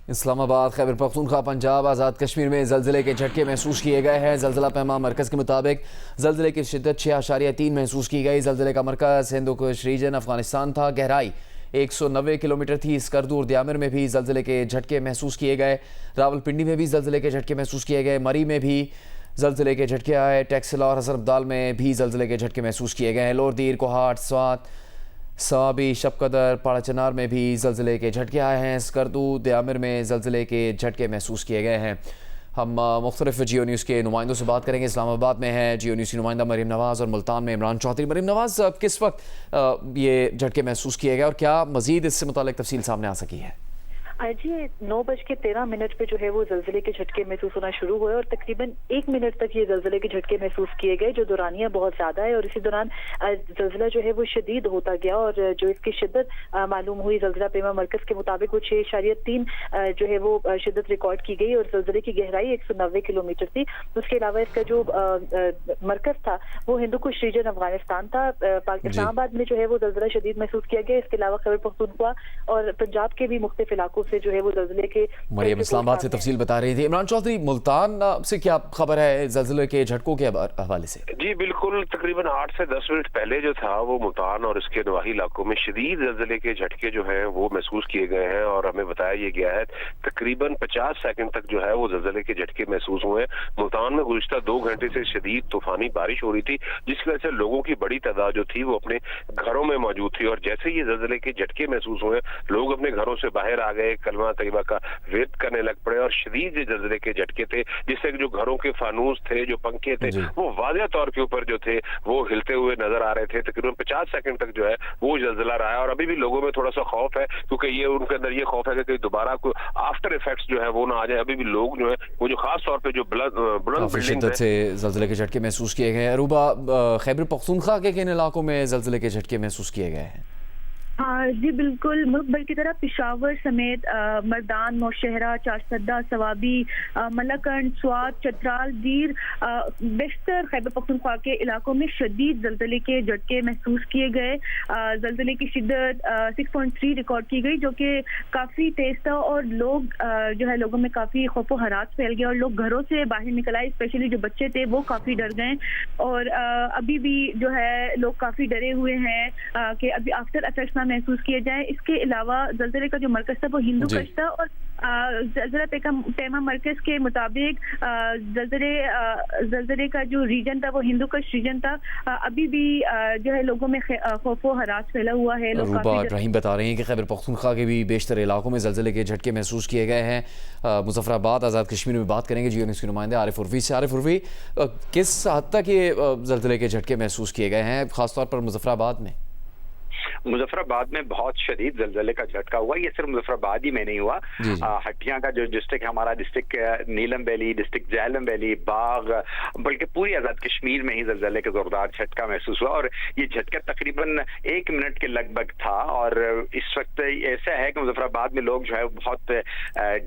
इस्लामाबाद, खैबर पख्तूनख्वा, पंजाब, आज़ाद कश्मीर में ज़लज़ले के झटके महसूस किए गए हैं। ज़लज़ला पैमा मरकज़ के मुताबिक ज़लज़ले की शिद्दत 6.3 महसूस की गई। ज़लज़ले का मरकज़ हिंदू कुश रीजन अफगानिस्तान था। गहराई 190 किलोमीटर थी। स्कर्दू और दयामिर में भी ज़लज़ले के झटके महसूस किए गए। रावलपिंडी में भी ज़लज़ले के झटके महसूस किए गए। मरी में भी ज़लज़ले के झटके आए। टैक्सिला और हसन अब्दाल में भी ज़लज़ले के झटके महसूस किए गए हैं। लोरदीर, कोहाट, स्वात, सवाबी, शबकदर, पाड़ाचनार में भी ज़लज़ले के झटके आए हैं। स्कर्दू, दयामिर में ज़लज़ले के झटके महसूस किए गए हैं। हम मुख्तलिफ जियो न्यूज़ के नुमाइंदों से बात करेंगे। इस्लामाबाद में है जियो न्यूज़ की नुमाइंदा मरीम नवाज़ और मुल्तान में इमरान चौधरी। मरीम नवाज़, किस वक्त ये झटके महसूस किए गए और क्या मज़ीद इससे मुताल्लिक़ तफसील सामने आ सकी है? जी 9:13 पे जो है वो जल्जले के झटके महसूस होना शुरू हुए और तकरीबन 1 मिनट तक ये जल्जले के झटके महसूस किए गए, जो दौरानिया बहुत ज्यादा है। और इसी दौरान जल्जला जो है वो शदीद होता गया और जो इसकी शिद्दत मालूम हुई, जल्जला पैमा मरकज के मुताबिक वो 6.3 जो है वो शिद्दत रिकॉर्ड की गई और जल्जले की गहराई 190 किलोमीटर थी। उसके अलावा इसका जो मरकज था वो हिंदू कुश रीजन अफगानिस्तान था। इस्लामाबाद में जो है वो जल्जला शदीद महसूस किया गया। इसके अलावा खैबर पख्तूनख्वा और पंजाब के भी मुख्तलिफ इलाकों से जो है वो जल्जले के मरियम इस्लामाबाद से तफसील बता रही थी। इमरान चौधरी, मुल्तान से क्या खबर है जल्जले के झटकों के हवाले से? जी बिल्कुल, तकरीबन 8 से 10 मिनट पहले जो था वो मुल्तान और इसके नवाही इलाकों में शदीद जल्जले के झटके जो हैं वो महसूस किए गए हैं और हमें बताया ये गया है तकरीबन 50 सेकंड तक जो है वो जल्जले के झटके महसूस हुए। मुल्तान में गुज़िश्ता 2 घंटे से शदीद तूफानी बारिश हो रही थी, जिसकी वजह से लोगों की बड़ी तादाद जो थी वो अपने घरों में मौजूद थी। और जैसे ये जल्जले के झटके महसूस हुए, लोग अपने घरों से बाहर आ गए, कलमा तैयबा का वेद करने लग पड़े और शदीद जल्जले के झटके थे जिससे जो घरों के फानूस थे, जो पंखे थे, वो वाज़ेह तौर के ऊपर जो थे वो हिलते हुए नजर आ रहे थे। तकरीबन 50 सेकंड तक जो है वो जल्जला रहा है और अभी भी लोगों में थोड़ा सा खौफ है, क्योंकि ये उनके अंदर ये खौफ है कि कहीं दोबारा कोई आफ्टर इफेक्ट्स जो है वो ना आ जाए। अभी भी लोग जो है वो जो खास तौर पे जो बुलंद शिद्दत से जल्जले के झटके महसूस किए गए हैं। अरूबा, खैबर पख्तूनख्वा के किन इलाकों में जल्जले के झटके महसूस किए गए हैं? जी बिल्कुल, मुल्क भर की तरह पिशावर समेत मर्दान, नौशहरा, चारसद्दा, सवाबी, मलाकंड, स्वात, चतराल, दीर, बेशतर खैबर पख्तूनख्वा के इलाकों में शदीद जल्जले के झटके महसूस किए गए। जल्जले की शिद्दत 6.3 रिकॉर्ड की गई, जो कि काफ़ी तेज था और लोग जो है लोगों में काफ़ी खौफ व हरास फैल गया और लोग घरों से बाहर निकल आए। स्पेशली जो बच्चे थे वो काफ़ी डर गए और अभी भी जो है लोग काफ़ी डरे हुए हैं कि अभी आफ्टर इफेक्ट्स महसूस किए जाए। इसके अलावा जल्जले का जो मरकज था वो हिंदू कश था और जल्जला पैमा मरकज के मुताबिक जल्जले का जो रीजन था वो हिंदू कश रीजन था। अभी भी जो है लोगों में खौफ व हरास फैला हुआ है। रूबा इब्राहिम बता रही हैं कि खैबर पख्तूनख्वा के भी बेशतर इलाकों में जल्जले के झटके महसूस किए गए हैं। मुजफ्फराबाद, आज़ाद कश्मीर में बात करेंगे जियो न्यूज़ के नुमाइंदे आरिफ उर्वी से। आरिफ उर्वी, किस हद तक ये जल्जले के झटके महसूस किए गए हैं, खासतौर पर मुजफ्फराबाद में? मुजफ्फराबाद में बहुत शदीद जल्जले का झटका हुआ। ये सिर्फ मुजफ्फराबाद ही में नहीं हुआ, हटिया का जो डिस्ट्रिक्ट है हमारा, डिस्ट्रिक्ट नीलम वैली, डिस्ट्रिक्ट जहलम वैली, बाग, बल्कि पूरी आज़ाद कश्मीर में ही जल्जले का जोरदार झटका महसूस हुआ। और ये झटका तकरीबन 1 मिनट के लगभग था और इस वक्त ऐसा है कि मुजफ्फराबाद में लोग जो है बहुत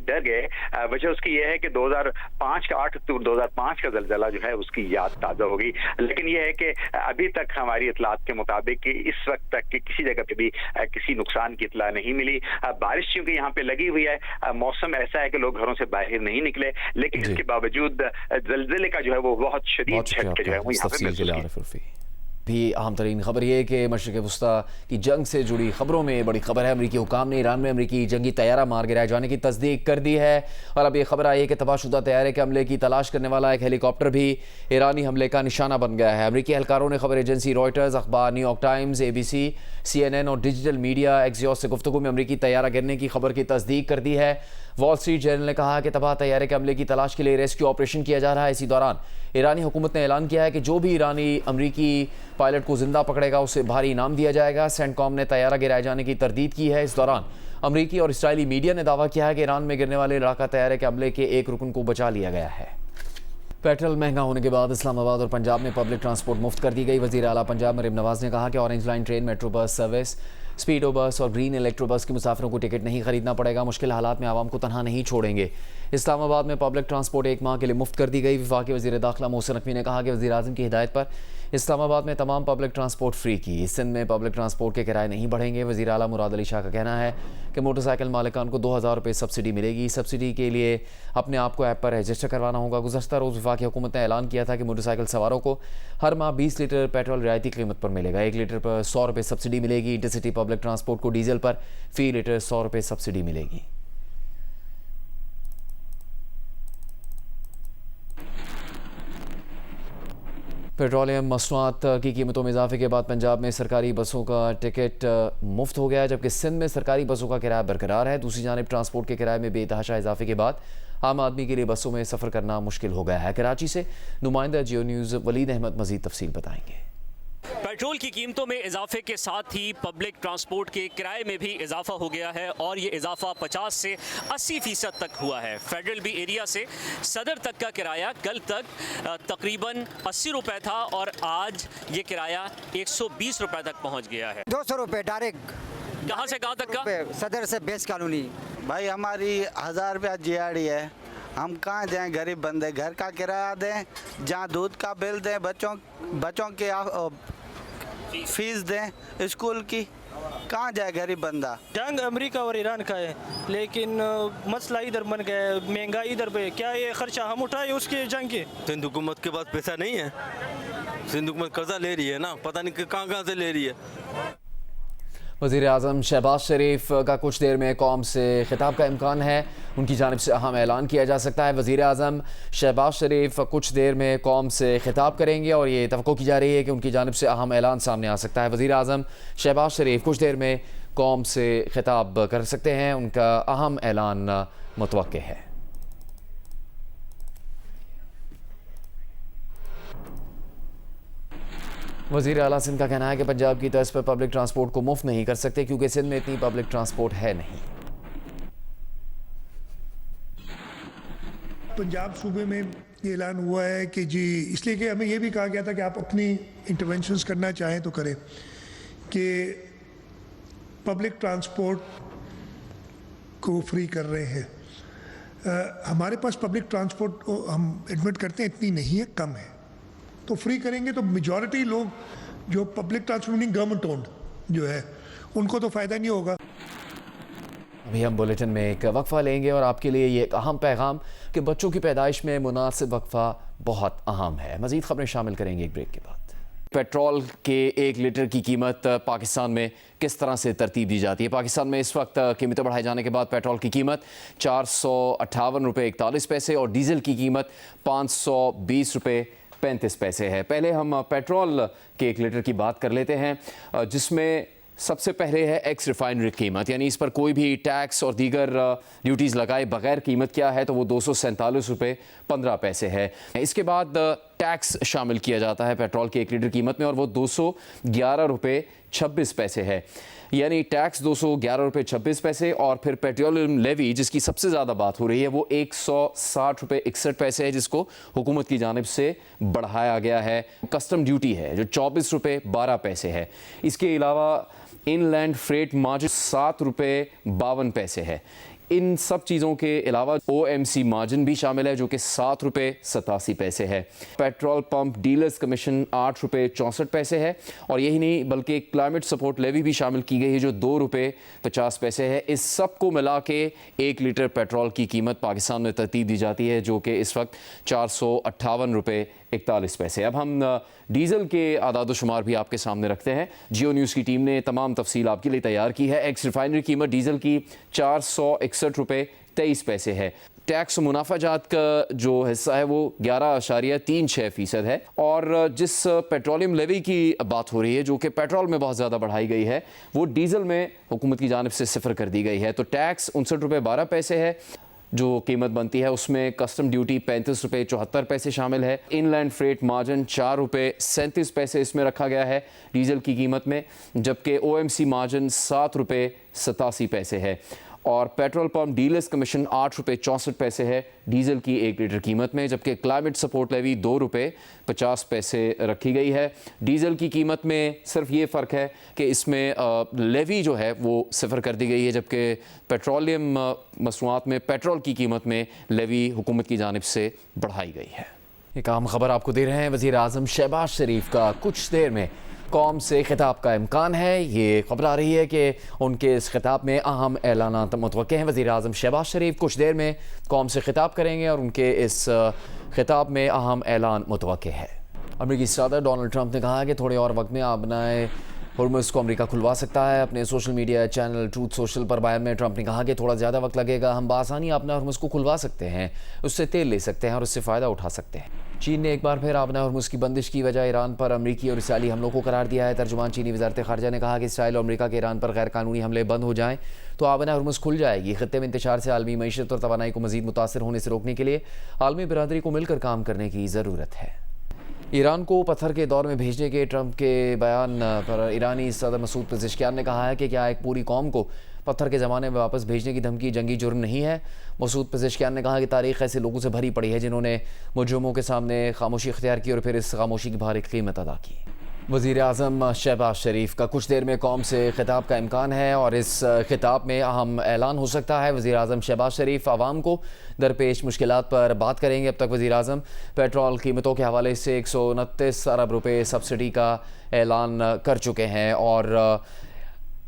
डर गए। वजह उसकी ये है कि 2005 का 8 अक्टूबर 2005 का जल्जला जो है उसकी याद ताज़ा हो गई। लेकिन यह है कि अभी तक हमारी इतलात के मुताबिक इस वक्त तक किसी जगह पे भी किसी नुकसान की इतला नहीं मिली। बारिश चूंकि यहाँ पे लगी हुई है, मौसम ऐसा है कि लोग घरों से बाहर नहीं निकले, लेकिन इसके बावजूद जल्जले का जो है वो बहुत शदीद झटके जो है वो यहाँ पे महसूस किए। भी अहम तरीन खबर ये है कि मशरिक़ वस्ता की जंग से जुड़ी खबरों में बड़ी खबर है। अमरीकी हुकाम ने ईरान में अमरीकी जंगी तैयारा मार गिराए जाने की तस्दीक कर दी है और अब ये खबर आई है कि तबाहशुदा तैयारे के हमले की तलाश करने वाला एक हेलीकॉप्टर भी ईरानी हमले का निशाना बन गया है। अमरीकी एहलकारों ने खबर एजेंसी रॉयटर्स, अखबार न्यूयॉर्क टाइम्स, ABC, CNN और डिजिटल मीडिया एक्सियोस से गुफ्तगू में अमरीकी तैयारा गिरने की खबर की तस्दीक कर दी है। वॉल स्ट्रीट जर्नल ने कहा कि तबाह तैयारे के हमले की तलाश के लिए रेस्क्यू ऑपरेशन किया जा रहा है। इसी दौरान ईरानी हुकूमत ने ऐलान किया है कि जो भी ईरानी अमरीकी पायलट को जिंदा पकड़ेगा उसे भारी इनाम दिया जाएगा। सेंटकॉम ने तैयारा गिराए जाने की तरदीद की है। इस दौरान अमरीकी और इसराइली मीडिया ने दावा किया है कि ईरान में गिरने वाले लड़ाका तैयारे के हमले के एक रुकन को बचा लिया गया है। पेट्रोल महंगा होने के बाद इस्लामाबाद और पंजाब में पब्लिक ट्रांसपोर्ट मुफ्त कर दी गई। वज़ीर आला पंजाब मरीम नवाज़ ने कहा कि orange line train, metro bus service, speedo bus और ग्रीन इलेक्ट्रो बस के मुसाफिरों को टिकट नहीं खरीदना पड़ेगा। मुश्किल हालात में आवाम को तनहा नहीं छोड़ेंगे। इस्लामाबाद में पब्लिक ट्रांसपोर्ट 1 माह के लिए मुफ्त कर दी गई। वफाकी वज़ीर दाखिला मोहसिन नकवी ने कहा कि वज़ीर आज़म की हिदायत पर इस्लामाबाद में तमाम पब्लिक ट्रांसपोर्ट फ्री की। सिंध में पब्लिक ट्रांसपोर्ट के किराए नहीं बढ़ेंगे। वज़ीर आला मुराद अली शाह का कहना है कि मोटरसाइकिल मालिकान को 2000 रुपये सब्सिडी मिलेगी। सब्सिडी के लिए अपने आप को ऐप पर रजिस्टर करवाना होगा। गुज़श्ता रोज़ वफाकी हुकूमत ने ऐलान किया था कि मोटरसाइकिल सवारों को हर माह 20 लीटर पेट्रोल रियायती कीमत पर मिलेगा। 1 लीटर पर 100 रुपये सब्सिडी मिलेगी। इंटरसिटी पब्लिक ट्रांसपोर्ट को डीजल पर फी लीटर 100 रुपये सब्सिडी मिलेगी। पेट्रोलियम मसनूआत की कीमतों में इजाफे के बाद पंजाब में सरकारी बसों का टिकट मुफ्त हो गया है, जबकि सिंध में सरकारी बसों का किराया बरकरार है। दूसरी जानिब ट्रांसपोर्ट के किराए में बेतहाशा इजाफे के बाद आम आदमी के लिए बसों में सफ़र करना मुश्किल हो गया है। कराची से नुमाइंदा जियो न्यूज़ वलीद अहमद मज़ीद तफसील बताएंगे। पेट्रोल की कीमतों में इजाफे के साथ ही पब्लिक ट्रांसपोर्ट के किराए में भी इजाफा हो गया है और ये इजाफा 50 से 80% तक हुआ है। फेडरल बी एरिया से सदर तक का किराया कल तक तकरीबन 80 रुपये था और आज ये किराया 120 रुपये तक पहुंच गया है। 200 रुपये डायरेक्ट। कहाँ से कहाँ तक का? सदर से बेस कॉलोनी। भाई हमारी 1000 रुपया जीआरडी है, हम कहाँ जाएं? गरीब बंदे, घर का किराया दें, जहाँ दूध का बिल दें, बच्चों के फीस दें स्कूल की, कहाँ जाए गरीब बंदा? जंग अमेरिका और ईरान का है, लेकिन मसला इधर बन गया है, महंगाई इधर पे। क्या ये खर्चा हम उठाए उसके जंग के? सिंध हुकूमत के पास पैसा नहीं है, सिंध हुकूमत कर्जा ले रही है ना, पता नहीं कहाँ से ले रही है। वज़ीर आज़म शहबाज शरीफ का कुछ देर में कौम से खिताब का इम्कान है, उनकी जानिब से अहम ऐलान किया जा सकता है। वज़ीर आज़म शहबाज शरीफ कुछ देर में कौम से खिताब करेंगे और ये तवक्को की जा रही है कि उनकी जानिब से अहम ऐलान सामने आ सकता है। वज़ीर आज़म शहबाज शरीफ कुछ देर में कौम से खिताब कर सकते हैं, उनका अहम ऐलान मुतवक्के है। वज़ीर आला सिंध का कहना है कि पंजाब की तर्ज पर पब्लिक ट्रांसपोर्ट को मुफ्त नहीं कर सकते क्योंकि सिंध में इतनी पब्लिक ट्रांसपोर्ट है नहीं। पंजाब सूबे में ये ऐलान हुआ है कि जी, इसलिए कि हमें ये भी कहा गया था कि आप अपनी इंटरवेंशंस करना चाहें तो करें, कि पब्लिक ट्रांसपोर्ट को फ्री कर रहे हैं। हमारे पास पब्लिक ट्रांसपोर्ट हम एडमिट करते हैं इतनी नहीं है, कम है, तो फ्री करेंगे तो मेजॉरिटी लोग जो पब्लिक ट्रांसपोर्ट गवर्नमेंट ओन्ड जो है उनको तो फ़ायदा नहीं होगा। अभी हम बुलेटिन में एक वक्फा लेंगे और आपके लिए ये एक अहम पैगाम कि बच्चों की पैदाइश में मुनासिब वक्फा बहुत अहम है। मज़ीद खबरें शामिल करेंगे एक ब्रेक के बाद। पेट्रोल के 1 लीटर की कीमत पाकिस्तान में किस तरह से तरतीब दी जाती है? पाकिस्तान में इस वक्त कीमतें बढ़ाए जाने के बाद पेट्रोल की कीमत 458 रुपये 41 पैसे और डीजल की कीमत 520 रुपये 35 पैसे है। पहले हम पेट्रोल के 1 लीटर की बात कर लेते हैं, जिसमें सबसे पहले है एक्स रिफाइनरी कीमत, यानी इस पर कोई भी टैक्स और दीगर ड्यूटीज़ लगाए बगैर कीमत क्या है तो वो 247 रुपये 15 पैसे है। इसके बाद टैक्स शामिल किया जाता है पेट्रोल के 1 लीटर कीमत में और वो 211 रुपये 26 पैसे है, यानी टैक्स 211 रुपये 26 पैसे और फिर पेट्रोलियम लेवी जिसकी सबसे ज़्यादा बात हो रही है वो 160 रुपये 61 पैसे है, जिसको हुकूमत की जानिब से बढ़ाया गया है। कस्टम ड्यूटी है जो 24 रुपये 12 पैसे है। इसके अलावा इनलैंड फ्रेट मार्जिन 7 रुपये 52 पैसे है। इन सब चीज़ों के अलावा OMC मार्जिन भी शामिल है जो कि 7 रुपये 87 पैसे है। पेट्रोल पंप डीलर्स कमीशन 8 रुपये 64 पैसे है और यही नहीं बल्कि क्लाइमेट सपोर्ट लेवी भी शामिल की गई है जो 2 रुपये 50 पैसे है। इस सब को मिला के 1 लीटर पेट्रोल की कीमत पाकिस्तान में तरतीब दी जाती है जो कि इस वक्त 458 रुपये 41 पैसे। अब हम डीजल के आदाद शुमार भी आपके सामने रखते हैं। जियो न्यूज़ की टीम ने तमाम तफसील आपके लिए तैयार की है। एक्स रिफाइनरी कीमत डीजल की 461 रुपये 23 पैसे है। टैक्स मुनाफाजात का जो हिस्सा है वो 11.36% है और जिस पेट्रोलियम लेवी की बात हो रही है जो कि पेट्रोल में बहुत ज़्यादा बढ़ाई गई है वो डीजल में हुकूमत की जानिब से 0 कर दी गई है। तो टैक्स 59 रुपये 12 पैसे है जो कीमत बनती है, उसमें कस्टम ड्यूटी 35 रुपये 74 पैसे शामिल है। इनलैंड फ्रेट मार्जिन 4 रुपये 37 पैसे इसमें रखा गया है डीजल की कीमत में, जबकि OMC मार्जिन 7 रुपये 87 पैसे है। और पेट्रोल पंप डीलर्स कमीशन 8 रुपये 64 पैसे है डीजल की 1 लीटर कीमत में, जबकि क्लाइमेट सपोर्ट लेवी 2 रुपये 50 पैसे रखी गई है। डीजल की कीमत में सिर्फ ये फ़र्क है कि इसमें लेवी जो है वो सिफर कर दी गई है, जबकि पेट्रोलियम मसनूआत में पेट्रोल की कीमत में लेवी हुकूमत की जानिब से बढ़ाई गई है। एक अहम खबर आपको दे रहे हैं, वज़ीर आज़म शहबाज शरीफ का कुछ देर में कौम से खिताब का इम्कान है। ये खबर आ रही है कि उनके इस खिताब में अहम ऐलानात मुतवक्के हैं। वज़ीर आज़म शहबाज शरीफ कुछ देर में कौम से खिताब करेंगे और उनके इस खिताब में अहम ऐलान मुतवक्के है। अमेरिकी सदर डोनाल्ड ट्रंप ने कहा है कि थोड़े और वक्त में आबनाए हुर्मुज़ को अमेरिका खुलवा सकता है। अपने social media channel truth social पर बयान में ट्रंप ने कहा कि थोड़ा ज़्यादा वक्त लगेगा, हम बआसानी अपना हुर्मुज़ को खुलवा सकते हैं, उससे तेल ले सकते हैं और उससे फ़ायदा उठा सकते हैं। चीन ने एक बार फिर आबना हुर्मुज़ की बंदिश की वजह ईरान पर अमरीकी और इसराइली हमलों को करार दिया है। तर्जुमान चीनी वज़ारत ख़ारजा ने कहा कि इसराइल और अमरीका के ईरान पर गैर कानूनी हमले बंद हो जाएँ तो आबना हुर्मुज़ खुल जाएगी। ख़त्ते में इंतशार से आलमी मईशत और तवानाई को मज़ीद मुतासर होने से रोकने के लिए आलमी बिरादरी को मिलकर काम करने की ज़रूरत है। ईरान को पत्थर के दौर में भेजने के ट्रंप के बयान पर ईरानी सदर मसूद पेज़ेश्कियान ने कहा है कि क्या एक पूरी कौम को पत्थर के ज़माने में वापस भेजने की धमकी जंगी जुर्म नहीं है। मसूद पेज़ेश्कियान ने कहा कि तारीख़ ऐसे लोगों से भरी पड़ी है जिन्होंने मुजरिमों के सामने खामोशी इख्तियार की और फिर इस खामोशी की भारी कीमत अदा की। वज़ीर आज़म शहबाज शरीफ का कुछ देर में कौम से खिताब का इम्कान है और इस खिताब में अहम ऐलान हो सकता है। वज़ीर आज़म शहबाज शरीफ आवाम को दरपेश मुश्किलात पर बात करेंगे। अब तक वज़ीर आज़म पेट्रोल कीमतों के हवाले से 129 अरब रुपये सब्सिडी का ऐलान कर चुके हैं और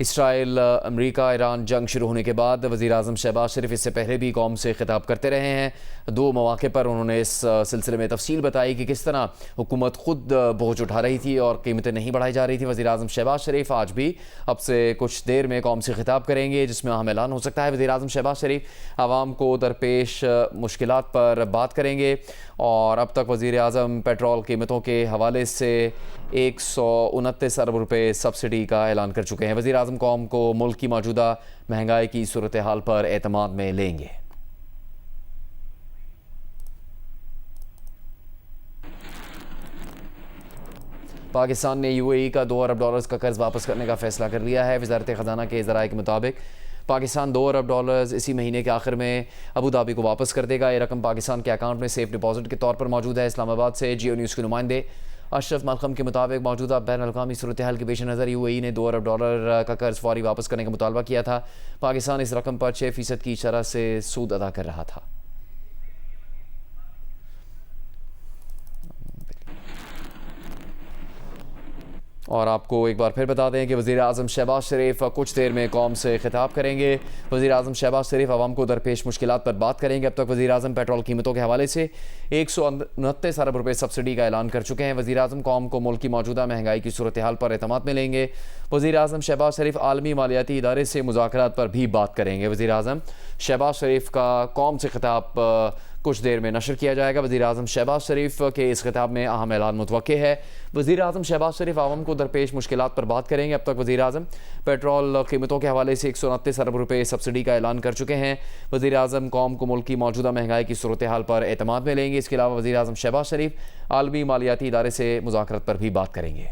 इसराइल अमेरिका ईरान जंग शुरू होने के बाद वज़ीर आज़म शहबाज शरीफ इससे पहले भी कौम से खिताब करते रहे हैं। 2 मौक़े पर उन्होंने इस सिलसिले में तफसील बताई कि किस तरह हुकूमत ख़ुद बोझ उठा रही थी और कीमतें नहीं बढ़ाई जा रही थी। वज़ीर आज़म शहबाज शरीफ आज भी अब से कुछ देर में कौम से खिताब करेंगे जिसमें अहम ऐलान हो सकता है। वज़ीर आज़म शहबाज शरीफ आवाम को दरपेश मुश्किलात पर बात करेंगे और अब तक वज़ीर आज़म पेट्रोल कीमतों के हवाले से 129 अरब रुपये सब्सिडी का ऐलान कर चुके हैं। वज़ीर आज़म कौम को मुल्क की मौजूदा महंगाई की सूरत हाल पर एतमाद में लेंगे। पाकिस्तान ने UAE का $2 अरब का कर्ज वापस करने का फैसला कर लिया है। वज़ारत ख़जाना के ज़राए के मुताबिक पाकिस्तान $2 अरब इसी महीने के आखिर में अबू धाबी को वापस कर देगा। ये रकम पाकिस्तान के अकाउंट में सेफ डिपॉजिट के तौर पर मौजूद है। इस्लामाबाद से जियो न्यूज़ के नुमाइंदे अशरफ मलखम के मुताबिक मौजूदा बैन अल-अक़वामी सूरत हाल के पेश नज़र UAE ने $2 अरब का कर्ज फौरी वापस करने का मुतालबा किया था। पाकिस्तान इस रकम पर 6% की शरह से सूद अदा कर रहा था। और आपको एक बार फिर बता दें कि वज़ीर आज़म शहबाज शरीफ कुछ देर में कौम से खिताब करेंगे। वज़ीर आज़म शहबाज शरीफ आवाम को दरपेश मुश्किलात पर बात करेंगे। अब तक वज़ीर आज़म पेट्रोल कीमतों के हवाले से 129 अरब रुपये सब्सिडी का ऐलान कर चुके हैं। वज़ीर आज़म कौम को मुल्क की मौजूदा महंगाई की सूरत हाल पर एतमाद में लेंगे। वज़ीर आज़म शहबाज शरीफ आलमी मालियाती इदारे से मुज़ाकरात पर भी बात करेंगे। वज़ीर आज़म शहबाज शरीफ का कौम से खिताब कुछ देर में नशर किया जाएगा। वज़ीर आज़म शहबाज शरीफ के इस खिताब में अहम ऐलान मुतवक्के है। वज़ीर आज़म शहबाज शरीफ आवाम को दरपेश मुश्किलात पर बात करेंगे। अब तक वज़ीर आज़म पेट्रोल कीमतों के हवाले से 129 अरब रुपये सब्सिडी का ऐलान कर चुके हैं। वज़ीर आज़म कौम को मुल्क की मौजूदा महंगाई की सूरत हाल पर एतमाद में लेंगे। इसके अलावा वज़ीर आज़म शहबाज शरीफ आलमी मालियाती इदारे से मुज़ाकरात पर भी बात करेंगे।